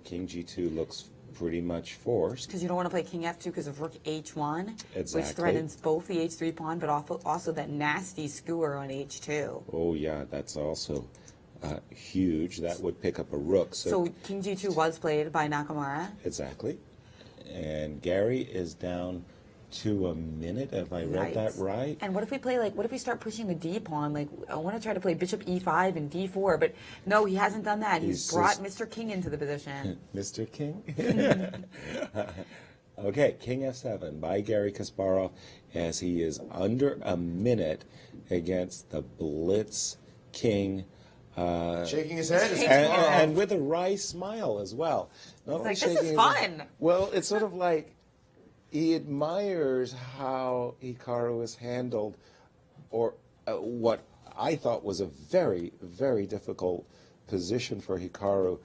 king g2 looks pretty much forced. Because you don't want to play king f2 because of rook h1, Exactly. which threatens both the h3 pawn, but also that nasty skewer on h2. Oh yeah, that's also huge. That would pick up a rook. So king g2 was played by Nakamura. Exactly. And Gary is down to a minute, if I read that right. And what if we play, like, what if we start pushing the d pawn? Like, I want to try to play bishop e5 and d4, but no, he hasn't done that. He's brought Mr. King into the position. Mr. King? Okay, king f7 by Gary Kasparov, as he is under a minute against the Blitz King. Shaking his head. And with a wry smile as well. Not like, this is fun. Well, it's sort of like he admires how Hikaru has handled, or what I thought was a very, very difficult position for Hikaru.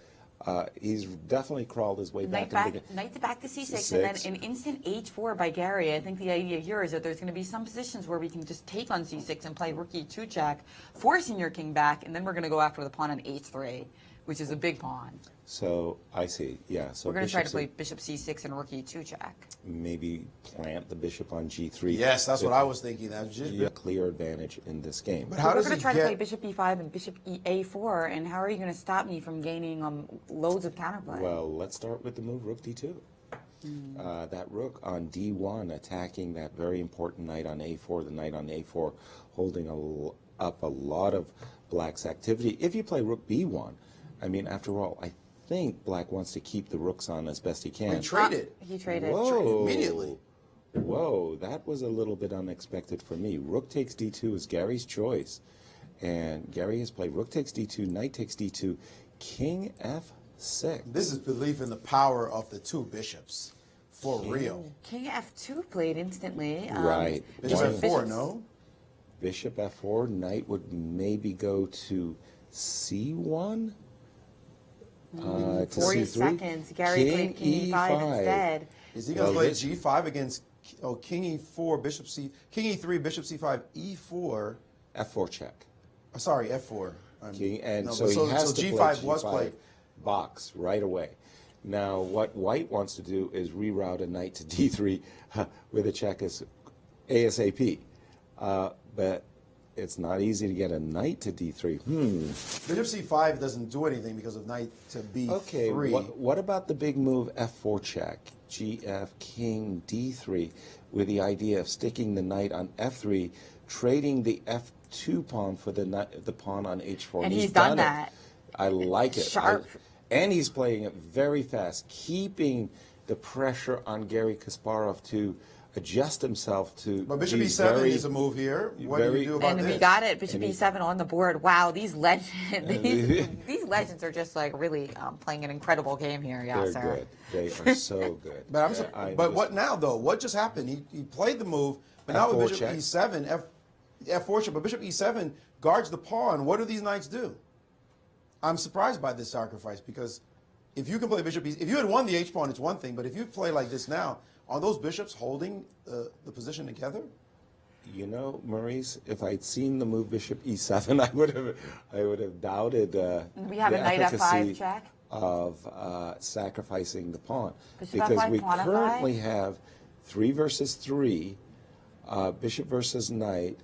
He's definitely crawled his way back. Knight back to c6, and then an instant h4 by Gary. I think the idea here is that there's going to be some positions where we can just take on c6 and play rook e2 check, forcing your king back, and then we're going to go after the pawn on h3, which is a big pawn. So I see, yeah. So we're going to try to play bishop c6 and rook e2 check. Maybe plant the bishop on g3. Yes, that's what I was thinking. That's a clear advantage in this game. But how we're going to try to play bishop e5 and bishop a4, and how are you going to stop me from gaining loads of counterplay? Well, let's start with the move rook d2. That rook on d1 attacking that very important knight on a4, the knight on a4 holding up a lot of black's activity. If you play rook b1, I mean, after all, I think black wants to keep the rooks on as best he can. He traded. He traded. Whoa. Immediately. Whoa, that was a little bit unexpected for me. Rook takes d2 is Gary's choice. And Gary has played rook takes d2, knight takes d2, king f6. This is belief in the power of the two bishops. For real. King f2 played instantly. Right. Bishop f4, no? Bishop f4, knight would maybe go to c1. 40 seconds. Gary played king e5 instead. Is he going to play g5 against king e4, king e3, bishop c5, e4? F4 check. Sorry, f4. He has to g5 play was played. Box right away. Now, what white wants to do is reroute a knight to d3 with a check ASAP. But it's not easy to get a knight to d3. Bishop c5 doesn't do anything because of knight to b3. Okay, what about the big move f4 check, gf, king d3, with the idea of sticking the knight on f3, trading the f2 pawn for the pawn on h4. And he's done that. I like it. Sharp. And he's playing it very fast, keeping the pressure on Gary Kasparov to adjust himself to. But bishop e7 is a move here. What do you do about this? And we got it. Bishop e7 on the board. Wow, these legends, these legends are just like really playing an incredible game here. Yeah, They're good. They are so good. But what now though? What just happened? He played the move, but now with bishop e7, f4 check. But bishop e7 guards the pawn. What do these knights do? I'm surprised by this sacrifice because if you can play bishop e7, if you had won the h pawn, it's one thing. But if you play like this now. Are those bishops holding the position together? You know, Maurice, if I'd seen the move bishop e7, I would have doubted we have the a knight f5 check of sacrificing the pawn bishop because f5, we pawn currently f5? have 3 versus 3, bishop versus knight.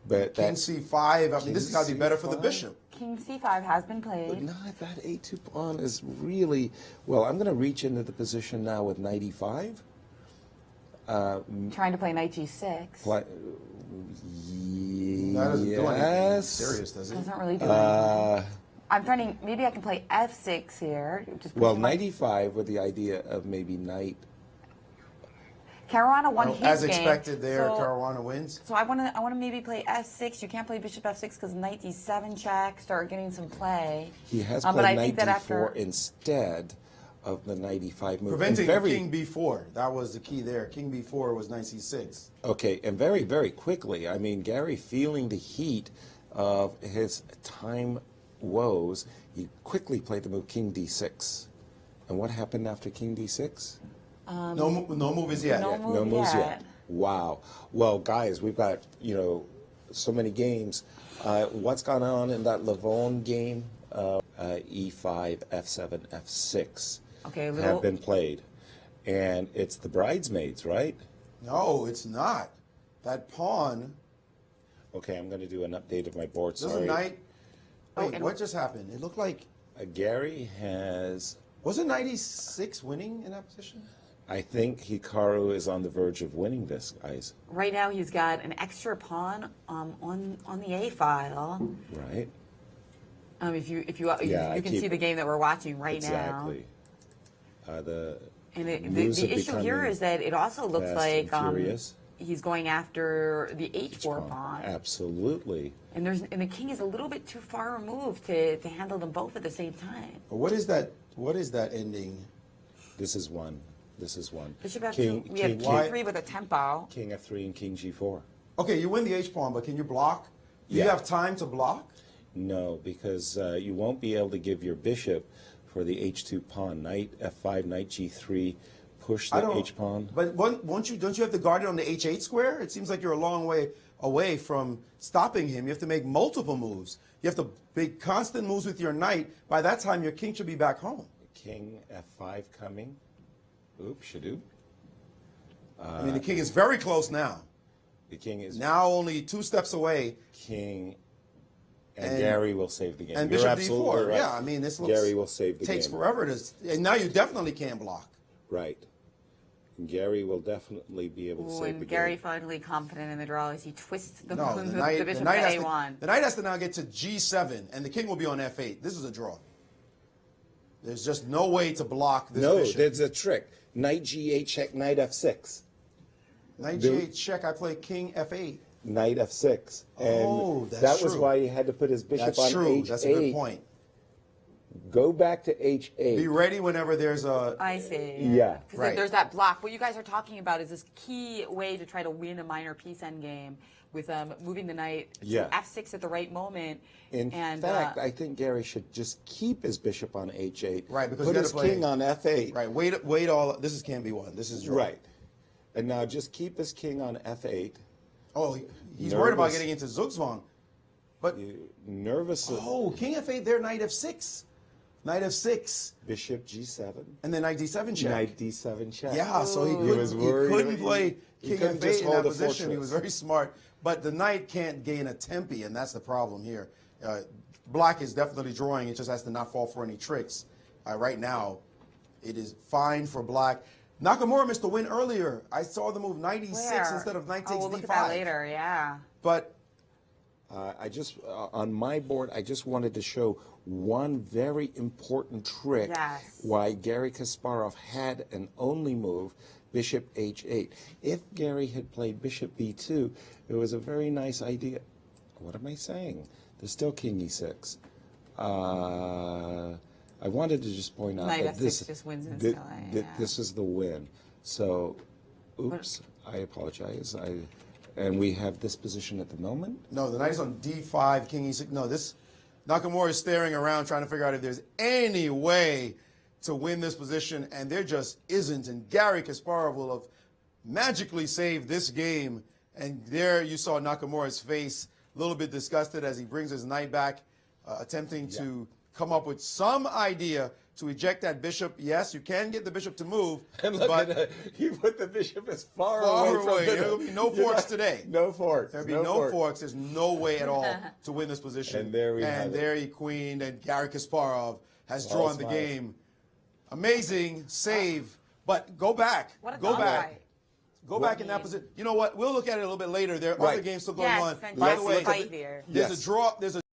But king c5. I mean, this has got to be better for the bishop. King c5 has been played. But not that a2 pawn is really well. I'm going to reach into the position now with knight e5. Trying to play knight g6. That doesn't do anything serious, does it? Doesn't really do anything. I'm trying to, maybe I can play f6 here. Well, knight e5 with the idea of maybe knight. Caruana won his game. As expected there, Caruana wins. So I want to maybe play f6. You can't play bishop f6 because knight d7 check, start getting some play. He has played knight d4 instead of the knight e5 move. Preventing king b4. That was the key there. King b4 was knight c6. Okay, and very, very quickly, I mean, Gary feeling the heat of his time woes, he quickly played the move king d6. And what happened after king d6? No moves yet. No moves yet. Wow. Well, guys, we've got, so many games. What's gone on in that Levon game? E5, f7, f6. Okay, have been played. And it's the bridesmaids, right? No, it's not. That pawn. Okay, I'm going to do an update of my board. There's Sorry. a knight. Wait, and what just happened? It looked like. Gary has. Wasn't knight e6 winning in that position? I think Hikaru is on the verge of winning this, guys. Right now, he's got an extra pawn on the A file. Right. If you Yeah, can see the game that we're watching right now. Exactly. The issue here is that it also looks like furious. he's going after the H4 pawn. Absolutely. And the king is a little bit too far removed to handle them both at the same time. But what is that? What is that ending? This is one. This is one. Bishop F2. King, We have king, Q3 with a tempo. King F3 and King G4. Okay, you win the H pawn, but can you block? Do you Yeah. have time to block? No, because you won't be able to give your bishop for the H2 pawn. Knight F5, Knight G3, push the H pawn. But don't you have to guard it on the H8 square? It seems like you're a long way away from stopping him. You have to make multiple moves. You have to make constant moves with your knight. By that time, your king should be back home. King F5 coming. Oops, shadoop. I mean, the king is very close now. The king is now only 2 steps away. King, and Gary will save the game. And You're Bishop absolutely D4. right. Yeah, I mean, this looks, Gary will save the takes game. forever to. And now you definitely can't block. Right. And Gary will definitely be able to save the When game. Gary finally confident in the draw as he twists the, No, the knight, bishop the knight to has A1. the knight has to now get to G7, and the king will be on F8. This is a draw. There's just no way to block this bishop. There's a trick. Knight G8 check, Knight F6. Knight G8 check, I play King F8. Knight F6. And that's that was true. why he had to put his bishop That's on true. H8. That's a good point. Go back to H8. Be ready whenever there's a. I see. Yeah. Because Right. there's that block. What you guys are talking about is this key way to try to win a minor piece endgame with moving the knight Yeah. to F6 at the right moment. In fact, I think Gary should just keep his bishop on H8. Right, because put you his gotta play- king on F8. Right, wait all. This can't be one. This is draw. Right. And now just keep his king on F8. Oh, he's worried about Nervous. getting into Zugzwang. But, Nervous. King F8 there, Knight F6. Knight F6. Bishop G7. And then Knight D7 check. Knight D7 check. Yeah, so he was worried. couldn't play He King couldn't F8 just in that hold a position. He fortress. was very smart. But the knight can't gain a tempi, and that's the problem here. Black is definitely drawing. It just has to not fall for any tricks. Right now, it is fine for Black. Nakamura missed the win earlier. I saw the move Knight E6 Where? instead of Knight takes we'll D5. look at that later, yeah. But I just, on my board, I just wanted to show one very important trick Yes. why Gary Kasparov had an only move, Bishop H8. If Gary had played Bishop B2, it was a very nice idea. What am I saying? There's still King E6. I wanted to just point out Knight that F6 this, just wins instantly, yeah. this is the win. So, oops, I apologize. And we have this position at the moment. no, the knight is on D5, King E6. No, this Nakamura is staring around trying to figure out if there's any way to win this position, and there just isn't. And Gary Kasparov will have magically saved this game. And there you saw Nakamura's face, a little bit disgusted as he brings his knight back, attempting to come up with some idea to eject that bishop. Yes, you can get the bishop to move, And look but at that. You put the bishop as far far away from away. the- There will be no forks today. No forks. There'll be no forks. There's no way at all to win this position. And there we have it. there he queened, and Gary Kasparov has All drawn the smiles. game. Amazing save, but go back. What a Go dog back. fight. Go back in that position. You know what? We'll look at it a little bit later. There are Right. other games still going Yes, on. fantastic By the way, fight here. there's Yes. a draw. There's a